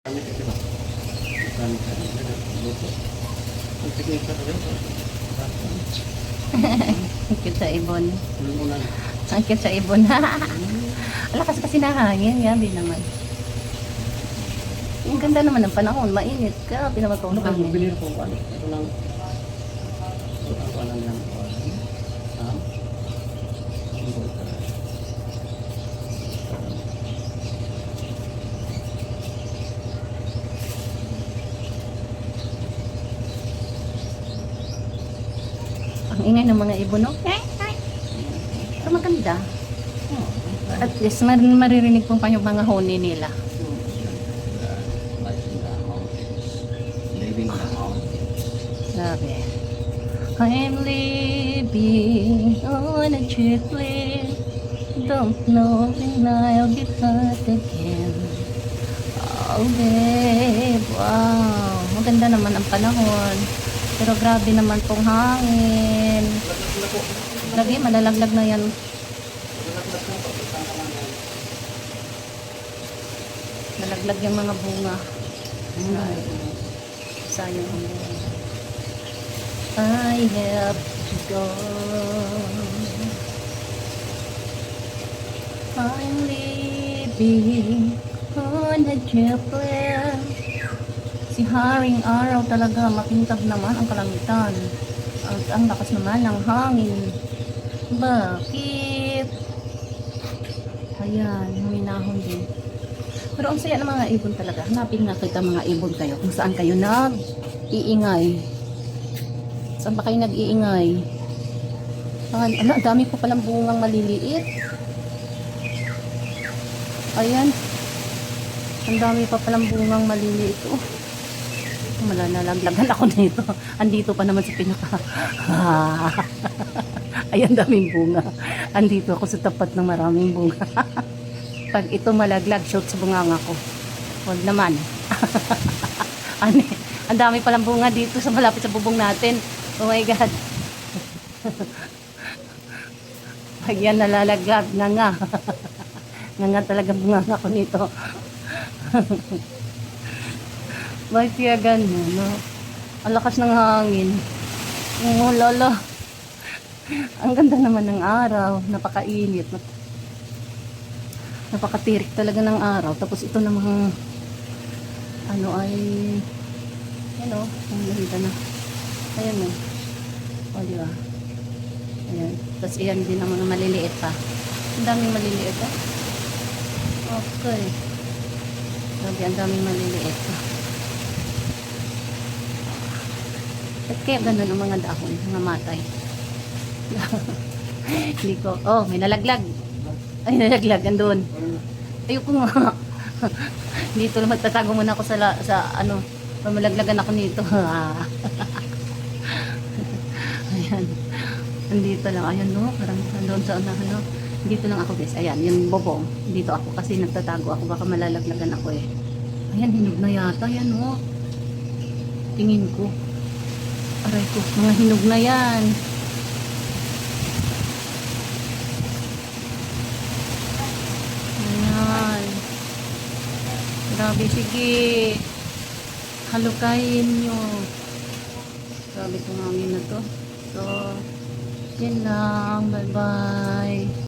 Kami kasi ba? Kami kasi luto. Ang tigil ka rin. Ang cute sa ibon. Anong ulan? Ang cute sa ibon. Alakas kasi nahangin. Yabi naman. Ang ganda naman ng panahon. Mainit ka. Pinamataw Ano na kayo hangin. mabili ko? Ano? Ito lang. Ito lang yan. Ha? Ang ingay ng mga ibon, no? Pero maganda. At least maririnig po pa yung mga huni nila. Life in the mountains. Living in the mountains. Sabi, I'm living on a triplet. Don't know when I'll be back again. Oh, babe. Wow. Maganda naman ang panahon. Pero grabe naman tong hangin. Lagi, malalaglag na yan. Nalaglag yung mga bunga. Sayang ang bunga. I have to go. I'm living on a triplet. Si Haring Araw talaga, makintab naman ang kalangitan. Ang lakas naman ng hangin. Bakit? Ayan, huminahon din. Pero ang saya ng mga ibon talaga. Hanapin nga kita mga ibon kayo kung saan kayo nag-iingay. Saan ba kayo nag-iingay? Ano, dami po palang bungang maliliit. Ayan. Ang dami pa palang bungang maliliit. Oh. Malalaglagan ako dito. Andito pa naman sa pinaka. Ayan, daming bunga. Andito ako sa tapat ng maraming bunga. Pag ito malaglag, shoot sa bunganga ko. Huwag naman. Ang dami palang bunga dito sa malapit sa bubong natin. Oh my God. Pag yan nalalaglag, nga. Nga talaga bunganga ko nito. Bakit kaya ganun, no? Ang lakas ng hangin. Oh, lolo. Ang ganda naman ng araw. Napakainit. Napakatirik talaga ng araw. Tapos ito namang ano ay ano, ang ganda na. Ayan o. O, diba? Ayan. Tapos iyan din naman maliliit pa. Ang daming maliliit pa. Okay. Sabi, ang daming maliliit pa. At kaya ganun ang mga dahon, mga matay. Hindi ko, oh, may nalaglag. Ay, nalaglag, andun. Ayoko nga. Dito lang magtatago muna ako sa ano, malaglagan ako nito. Ayan. Andito lang, ayan no, parang doon sa ano. Dito lang ako guys, ayan, yung bobong. Dito ako kasi nagtatago ako, baka malalaglagan ako eh. Ayan, hinog na yata, ayan no. Tingin ko. Aray ko, mga hinog na yan. Ayan. Grabe, sige. Halukayin nyo. Grabe itong hangin na to. So, yun lang. Bye-bye.